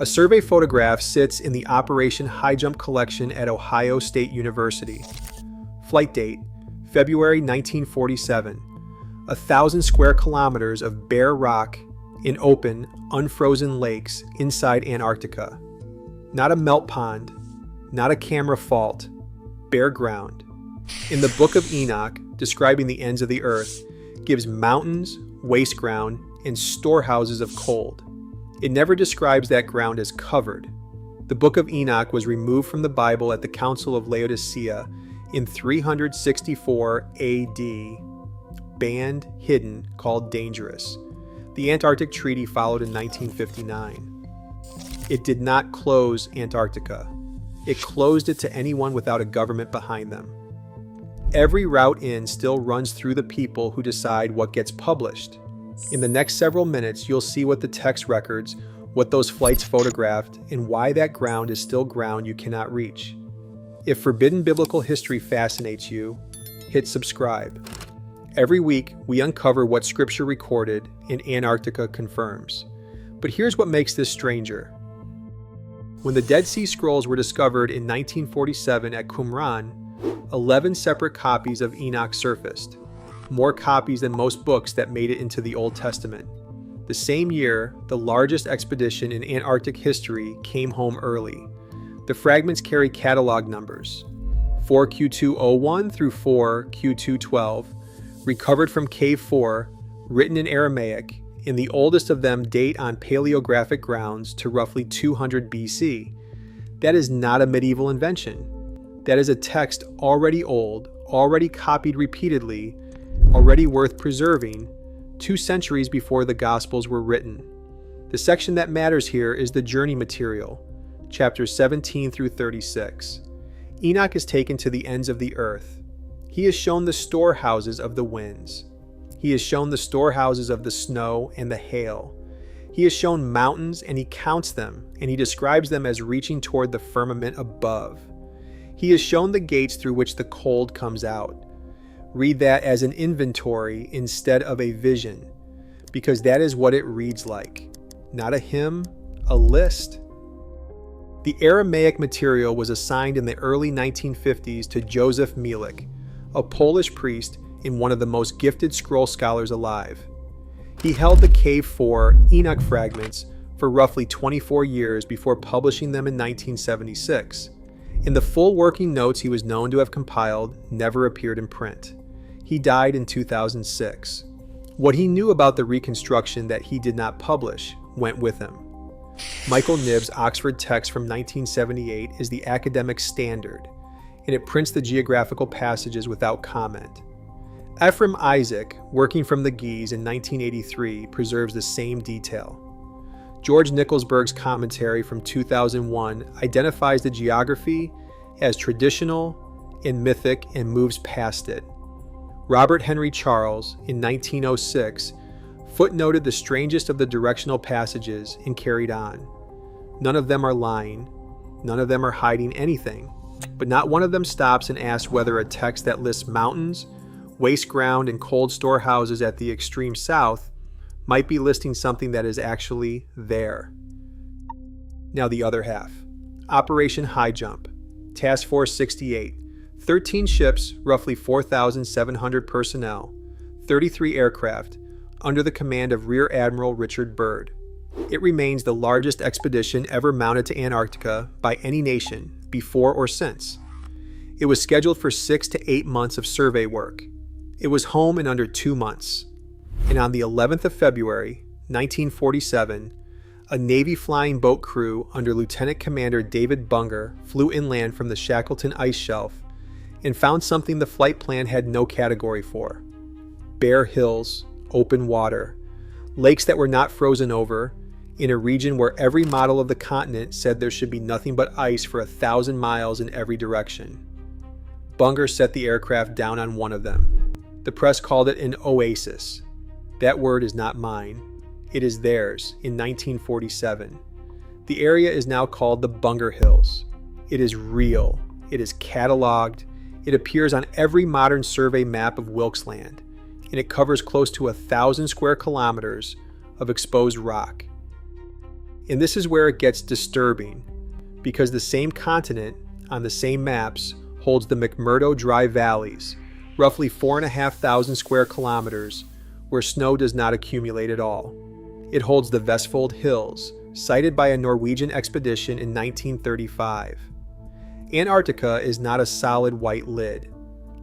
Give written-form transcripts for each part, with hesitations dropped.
A survey photograph sits in the Operation High Jump collection at Ohio State University. Flight date, February 1947. 1,000 square kilometers of bare rock in open, unfrozen lakes inside Antarctica. Not a melt pond, not a camera fault, bare ground. In the Book of Enoch, describing the ends of the earth, gives mountains, waste ground, and storehouses of cold. It never describes that ground as covered. The Book of Enoch was removed from the Bible at the Council of Laodicea in 364 AD, banned, hidden, called dangerous. The Antarctic Treaty followed in 1959. It did not close Antarctica. It closed it to anyone without a government behind them. Every route in still runs through the people who decide what gets published. In the next several minutes, you'll see what the text records, what those flights photographed, and why that ground is still ground you cannot reach. If forbidden biblical history fascinates you, hit subscribe. Every week, we uncover what Scripture recorded and Antarctica confirms. But here's what makes this stranger. When the Dead Sea Scrolls were discovered in 1947 at Qumran, 11 separate copies of Enoch surfaced. More copies than most books that made it into the Old Testament. The same year, the largest expedition in Antarctic history came home early. The fragments carry catalog numbers, 4Q201 through 4Q212, recovered from Cave 4, written in Aramaic, and the oldest of them date on paleographic grounds to roughly 200 BC. That is not a medieval invention. That is a text already old, already copied repeatedly, already worth preserving, 2 centuries before the Gospels were written. The section that matters here is the journey material, chapters 17 through 36. Enoch is taken to the ends of the earth. He is shown the storehouses of the winds. He is shown the storehouses of the snow and the hail. He is shown mountains, and he counts them, and he describes them as reaching toward the firmament above. He is shown the gates through which the cold comes out. Read that as an inventory instead of a vision, because that is what it reads like. Not a hymn, a list. The Aramaic material was assigned in the early 1950s to Joseph Mielik, a Polish priest and one of the most gifted scroll scholars alive. He held the Cave 4 Enoch fragments for roughly 24 years before publishing them in 1976. And the full working notes he was known to have compiled never appeared in print. He died in 2006. What he knew about the reconstruction that he did not publish went with him. Michael Knibb's Oxford text from 1978 is the academic standard, and it prints the geographical passages without comment. Ephraim Isaac, working from the Geza in 1983, preserves the same detail. George Nickelsburg's commentary from 2001 identifies the geography as traditional and mythic and moves past it. Robert Henry Charles, in 1906, footnoted the strangest of the directional passages and carried on. None of them are lying. None of them are hiding anything. But not one of them stops and asks whether a text that lists mountains, waste ground, and cold storehouses at the extreme south might be listing something that is actually there. Now the other half. Operation High Jump. Task Force 68. 13 ships, roughly 4,700 personnel, 33 aircraft, under the command of Rear Admiral Richard Byrd. It remains the largest expedition ever mounted to Antarctica by any nation, before or since. It was scheduled for 6 to 8 months of survey work. It was home in under 2 months. And on the 11th of February, 1947, a Navy flying boat crew under Lieutenant Commander David Bunger flew inland from the Shackleton ice shelf and found something the flight plan had no category for. Bare hills, open water, lakes that were not frozen over, in a region where every model of the continent said there should be nothing but ice for 1,000 miles in every direction. Bunger set the aircraft down on one of them. The press called it an oasis. That word is not mine. It is theirs in 1947. The area is now called the Bunger Hills. It is real. It is cataloged. It appears on every modern survey map of Wilkes Land, and it covers close to 1,000 square kilometers of exposed rock. And this is where it gets disturbing, because the same continent on the same maps holds the McMurdo Dry Valleys, roughly 4,500 square kilometers, where snow does not accumulate at all. It holds the Vestfold Hills, sighted by a Norwegian expedition in 1935. Antarctica is not a solid white lid.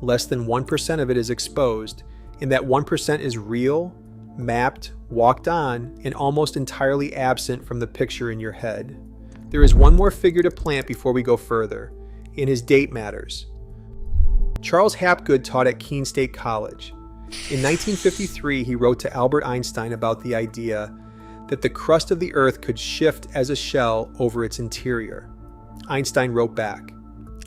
Less than 1% of it is exposed, and that 1% is real, mapped, walked on, and almost entirely absent from the picture in your head. There is one more figure to plant before we go further, and his date matters. Charles Hapgood taught at Keene State College. In 1953, he wrote to Albert Einstein about the idea that the crust of the Earth could shift as a shell over its interior. Einstein wrote back.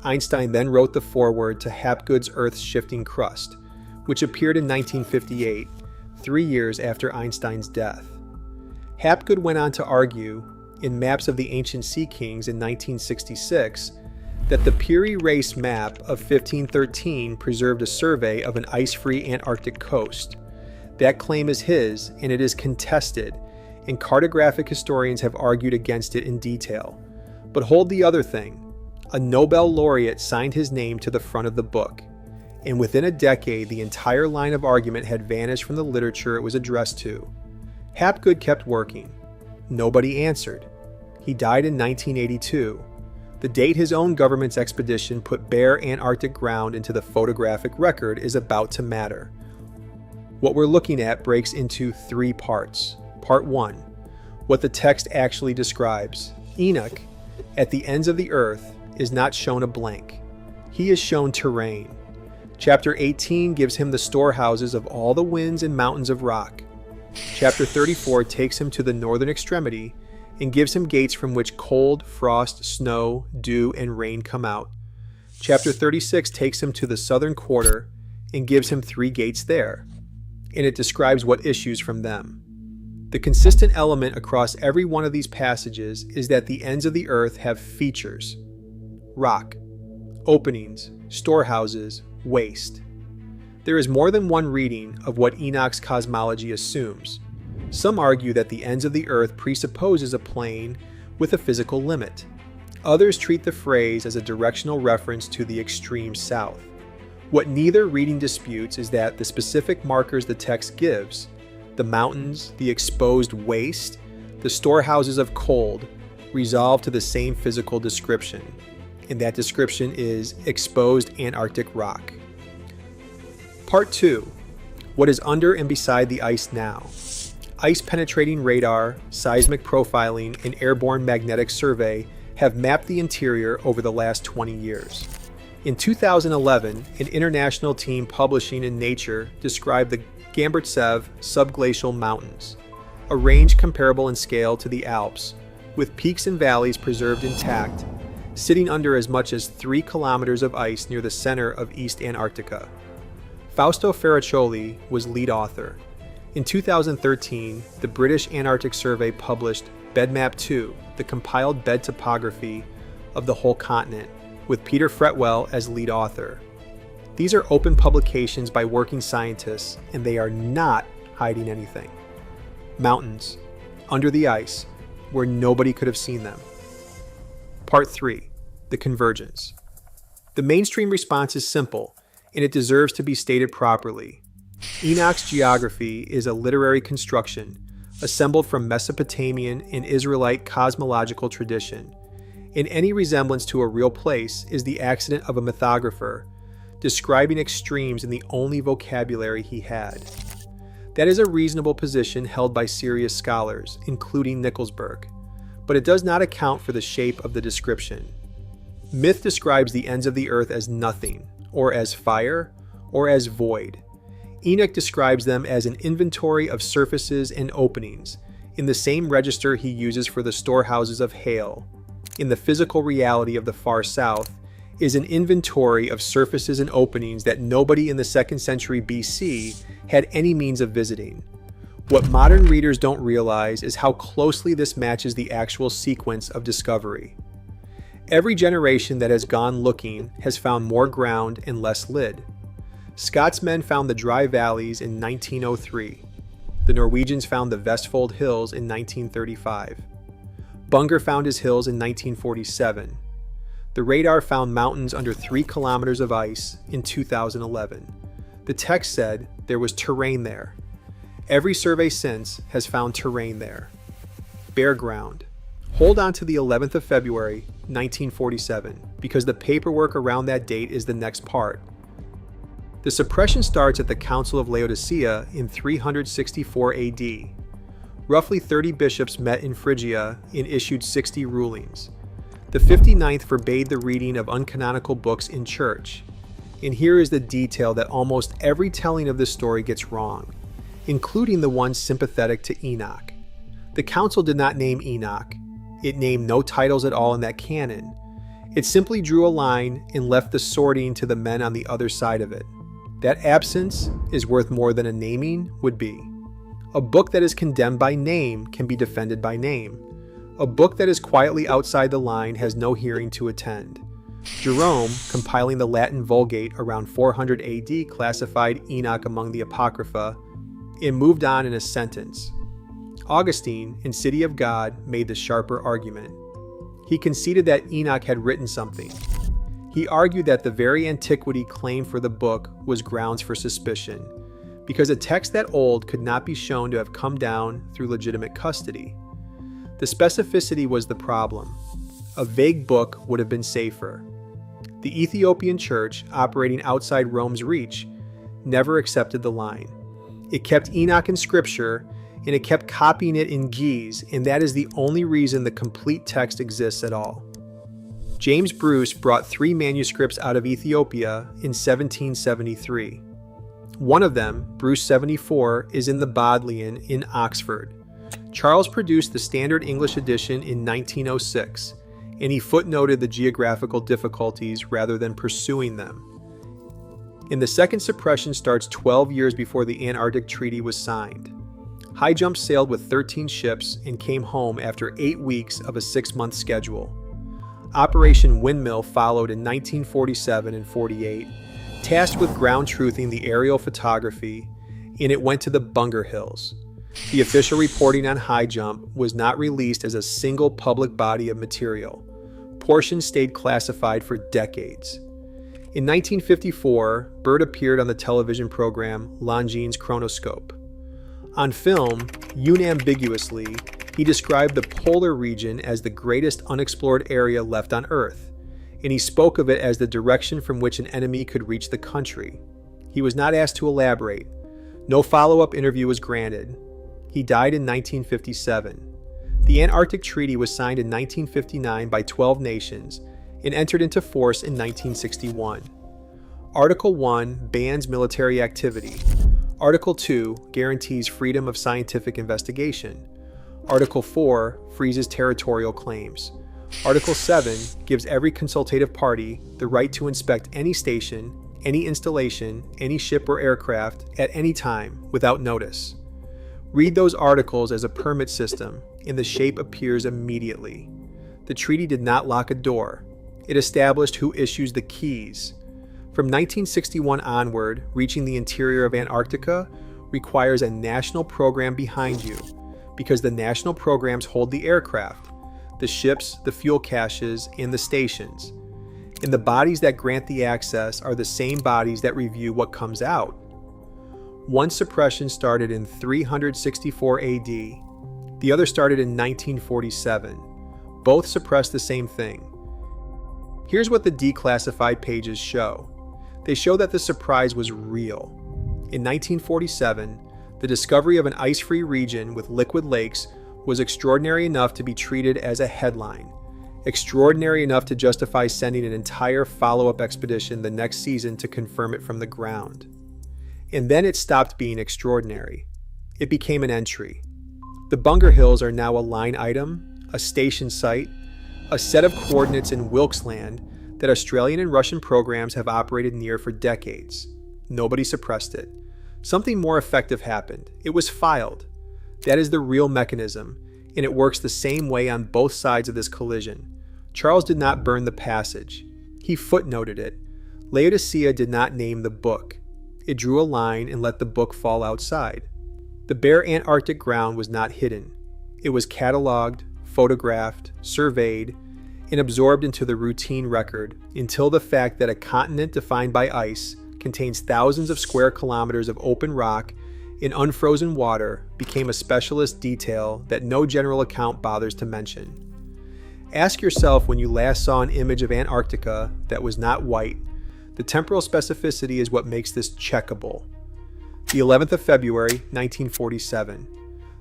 Einstein then wrote the foreword to Hapgood's Earth's Shifting Crust, which appeared in 1958, 3 years after Einstein's death. Hapgood went on to argue, in Maps of the Ancient Sea Kings in 1966, that the Peary Race map of 1513 preserved a survey of an ice-free Antarctic coast. That claim is his, and it is contested, and cartographic historians have argued against it in detail. But hold the other thing. A Nobel laureate signed his name to the front of the book, and within a decade the entire line of argument had vanished from the literature it was addressed to. Hapgood kept working. Nobody answered. He died in 1982, the date his own government's expedition put bare Antarctic ground into the photographic record is about to matter. What we're looking at breaks into 3 parts. Part 1, what the text actually describes. Enoch, at the ends of the earth, is not shown a blank. He is shown terrain. Chapter 18 gives him the storehouses of all the winds and mountains of rock. Chapter 34 takes him to the northern extremity and gives him gates from which cold, frost, snow, dew, and rain come out. Chapter 36 takes him to the southern quarter and gives him 3 gates there, and it describes what issues from them. The consistent element across every one of these passages is that the ends of the earth have features: rock, openings, storehouses, waste. There is more than one reading of what Enoch's cosmology assumes. Some argue that the ends of the earth presupposes a plane with a physical limit. Others treat the phrase as a directional reference to the extreme south. What neither reading disputes is that the specific markers the text gives, the mountains, the exposed waste, the storehouses of cold, resolve to the same physical description, and that description is exposed Antarctic rock. Part 2. What is under and beside the ice now? Ice-penetrating radar, seismic profiling, and airborne magnetic survey have mapped the interior over the last 20 years. In 2011, an international team publishing in Nature described the Gamburtsev subglacial mountains, a range comparable in scale to the Alps, with peaks and valleys preserved intact, sitting under as much as 3 kilometers of ice near the center of East Antarctica. Fausto Ferraccioli was lead author. In 2013, the British Antarctic Survey published BedMap 2, the compiled bed topography of the whole continent, with Peter Fretwell as lead author. These are open publications by working scientists, and they are not hiding anything. Mountains, under the ice, where nobody could have seen them. Part 3. The Convergence. The mainstream response is simple, and it deserves to be stated properly. Enoch's geography is a literary construction, assembled from Mesopotamian and Israelite cosmological tradition, and any resemblance to a real place is the accident of a mythographer, describing extremes in the only vocabulary he had. That is a reasonable position held by serious scholars, including Nickelsburg, but it does not account for the shape of the description. Myth describes the ends of the earth as nothing, or as fire, or as void. Enoch describes them as an inventory of surfaces and openings, in the same register he uses for the storehouses of hail. In the physical reality of the far south, is an inventory of surfaces and openings that nobody in the 2nd century BC had any means of visiting. What modern readers don't realize is how closely this matches the actual sequence of discovery. Every generation that has gone looking has found more ground and less lid. Scotsmen found the Dry Valleys in 1903. The Norwegians found the Vestfold Hills in 1935. Bunger found his hills in 1947. The radar found mountains under 3 kilometers of ice in 2011. The text said there was terrain there. Every survey since has found terrain there. Bare ground. Hold on to the 11th of February, 1947, because the paperwork around that date is the next part. The suppression starts at the Council of Laodicea in 364 AD. Roughly 30 bishops met in Phrygia and issued 60 rulings. The 59th forbade the reading of uncanonical books in church. And here is the detail that almost every telling of this story gets wrong, including the ones sympathetic to Enoch. The council did not name Enoch. It named no titles at all in that canon. It simply drew a line and left the sorting to the men on the other side of it. That absence is worth more than a naming would be. A book that is condemned by name can be defended by name. A book that is quietly outside the line has no hearing to attend. Jerome, compiling the Latin Vulgate around 400 AD, classified Enoch among the Apocrypha and moved on in a sentence. Augustine, in City of God, made the sharper argument. He conceded that Enoch had written something. He argued that the very antiquity claimed for the book was grounds for suspicion, because a text that old could not be shown to have come down through legitimate custody. The specificity was the problem. A vague book would have been safer. The Ethiopian church, operating outside Rome's reach, never accepted the line. It kept Enoch in scripture, and it kept copying it in Geza, and that is the only reason the complete text exists at all. James Bruce brought 3 manuscripts out of Ethiopia in 1773. One of them, Bruce 74, is in the Bodleian in Oxford. Charles produced the standard English edition in 1906, and he footnoted the geographical difficulties rather than pursuing them. And the second suppression starts 12 years before the Antarctic Treaty was signed. High Jump sailed with 13 ships and came home after 8 weeks of a 6-month schedule. Operation Windmill followed in 1947 and 48, tasked with ground truthing the aerial photography, and it went to the Bunger Hills. The official reporting on High Jump was not released as a single public body of material. Portions stayed classified for decades. In 1954, Byrd appeared on the television program Longines Chronoscope. On film, unambiguously, he described the polar region as the greatest unexplored area left on Earth, and he spoke of it as the direction from which an enemy could reach the country. He was not asked to elaborate. No follow-up interview was granted. He died in 1957. The Antarctic Treaty was signed in 1959 by 12 nations and entered into force in 1961. Article 1 bans military activity. Article 2 guarantees freedom of scientific investigation. Article 4 freezes territorial claims. Article 7 gives every consultative party the right to inspect any station, any installation, any ship or aircraft at any time without notice. Read those articles as a permit system, and the shape appears immediately. The treaty did not lock a door. It established who issues the keys. From 1961 onward, reaching the interior of Antarctica requires a national program behind you, because the national programs hold the aircraft, the ships, the fuel caches, and the stations. And the bodies that grant the access are the same bodies that review what comes out. One suppression started in 364 AD. The other started in 1947. Both suppressed the same thing. Here's what the declassified pages show. They show that the surprise was real. In 1947, the discovery of an ice-free region with liquid lakes was extraordinary enough to be treated as a headline, extraordinary enough to justify sending an entire follow-up expedition the next season to confirm it from the ground. And then it stopped being extraordinary. It became an entry. The Bunger Hills are now a line item, a station site, a set of coordinates in Wilkes Land that Australian and Russian programs have operated near for decades. Nobody suppressed it. Something more effective happened. It was filed. That is the real mechanism, and it works the same way on both sides of this collision. Charles did not burn the passage. He footnoted it. Laodicea did not name the book. It drew a line and let the book fall outside. The bare Antarctic ground was not hidden. It was catalogued, photographed, surveyed, and absorbed into the routine record until the fact that a continent defined by ice contains thousands of square kilometers of open rock in unfrozen water became a specialist detail that no general account bothers to mention. Ask yourself when you last saw an image of Antarctica that was not white. The temporal specificity is what makes this checkable. The 11th of February, 1947.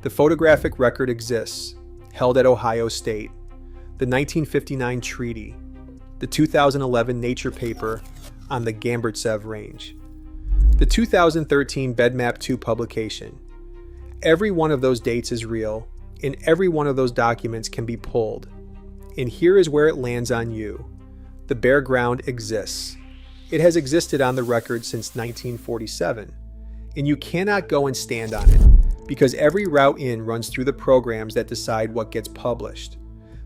The photographic record exists, held at Ohio State. The 1959 treaty. The 2011 Nature paper on the Gamburtsev Range. The 2013 BedMap 2 publication. Every one of those dates is real, and every one of those documents can be pulled. And here is where it lands on you. The bare ground exists. It has existed on the record since 1947, and you cannot go and stand on it, because every route in runs through the programs that decide what gets published.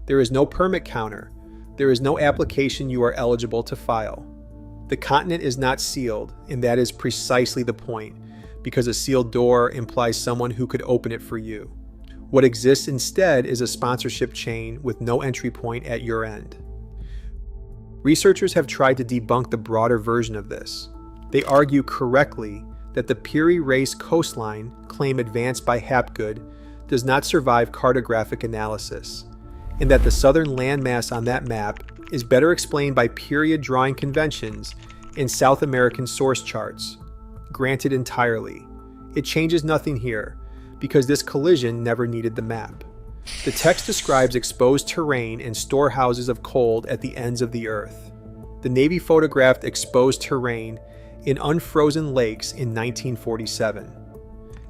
There is no permit counter. There is no application you are eligible to file. The continent is not sealed, and that is precisely the point, because a sealed door implies someone who could open it for you. What exists instead is a sponsorship chain with no entry point at your end. Researchers have tried to debunk the broader version of this. They argue correctly that the Peary Race Coastline claim advanced by Hapgood does not survive cartographic analysis, and that the southern landmass on that map is better explained by period drawing conventions in South American source charts. Granted entirely. It changes nothing here, because this collision never needed the map. The text describes exposed terrain and storehouses of cold at the ends of the earth. The Navy photographed exposed terrain in unfrozen lakes in 1947.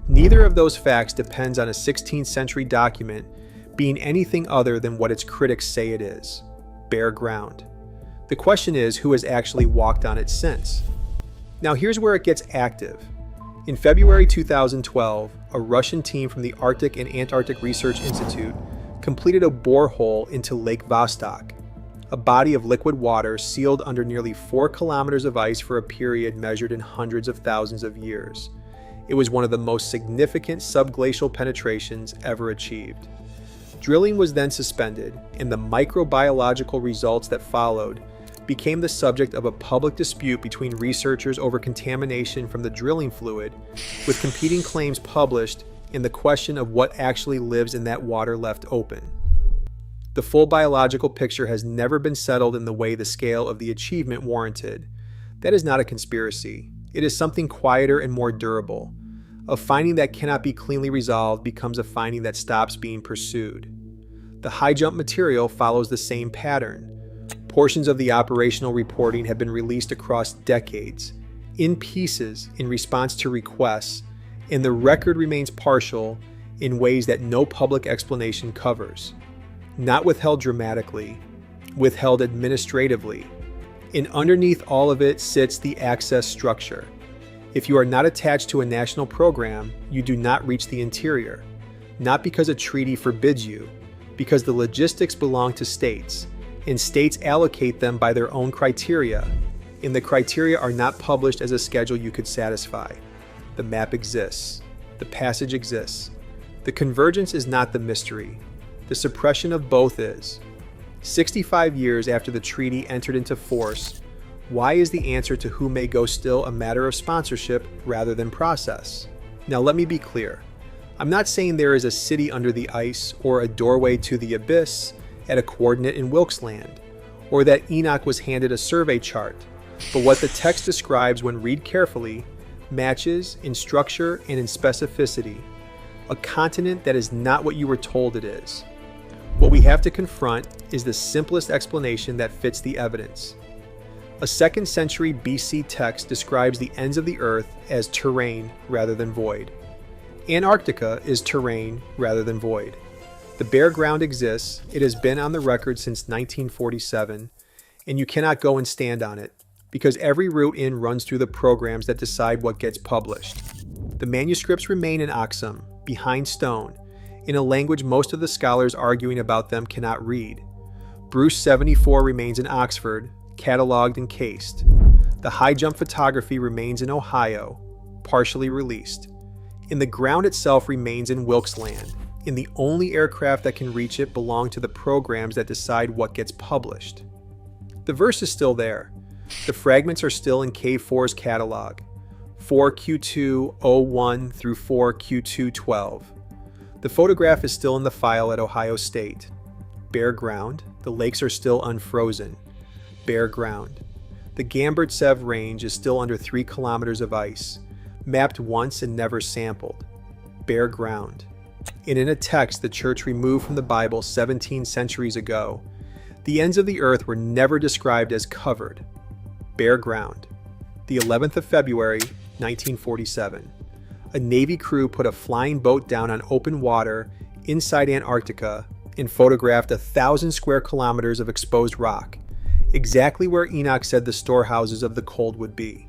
Neither of those facts depends on a 16th century document being anything other than what its critics say it is: bare ground. The question is who has actually walked on it since. Now here's where it gets active. In February 2012, a Russian team from the Arctic and Antarctic Research Institute completed a borehole into Lake Vostok, a body of liquid water sealed under nearly 4 kilometers of ice for a period measured in hundreds of thousands of years. It was one of the most significant subglacial penetrations ever achieved. Drilling was then suspended, and the microbiological results that followed became the subject of a public dispute between researchers over contamination from the drilling fluid, with competing claims published and the question of what actually lives in that water left open. The full biological picture has never been settled in the way the scale of the achievement warranted. That is not a conspiracy. It is something quieter and more durable. A finding that cannot be cleanly resolved becomes a finding that stops being pursued. The high jump material follows the same pattern. Portions of the operational reporting have been released across decades, in pieces in response to requests, and the record remains partial in ways that no public explanation covers. Not withheld dramatically, withheld administratively. And underneath all of it sits the access structure. If you are not attached to a national program, you do not reach the interior. Not because a treaty forbids you, because the logistics belong to states, and states allocate them by their own criteria, and the criteria are not published as a schedule you could satisfy. The map exists. The passage exists. The convergence is not the mystery. The suppression of both is. 65 years after the treaty entered into force, why is the answer to who may go still a matter of sponsorship rather than process? Now let me be clear. I'm not saying there is a city under the ice or a doorway to the abyss at a coordinate in Wilkes Land, or that Enoch was handed a survey chart, but what the text describes when read carefully matches in structure and in specificity a continent that is not what you were told it is. What we have to confront is the simplest explanation that fits the evidence. A 2nd century BC text describes the ends of the earth as terrain rather than void. Antarctica is terrain rather than void. The bare ground exists, it has been on the record since 1947, and you cannot go and stand on it, because every route in runs through the programs that decide what gets published. The manuscripts remain in Oxum, behind stone, in a language most of the scholars arguing about them cannot read. Bruce 74 remains in Oxford, catalogued and cased. The high jump photography remains in Ohio, partially released. And the ground itself remains in Wilkes Land, and the only aircraft that can reach it belong to the programs that decide what gets published. The verse is still there. The fragments are still in K4's catalog, 4Q201 through 4Q212. The photograph is still in the file at Ohio State. Bare ground. The lakes are still unfrozen. Bare ground. The Gamburtsev Range is still under 3 kilometers of ice, mapped once and never sampled. Bare ground. And in a text the church removed from the Bible 17 centuries ago, the ends of the earth were never described as covered. Bare ground. The 11th of February, 1947. A Navy crew put a flying boat down on open water inside Antarctica and photographed 1,000 square kilometers of exposed rock, exactly where Enoch said the storehouses of the cold would be.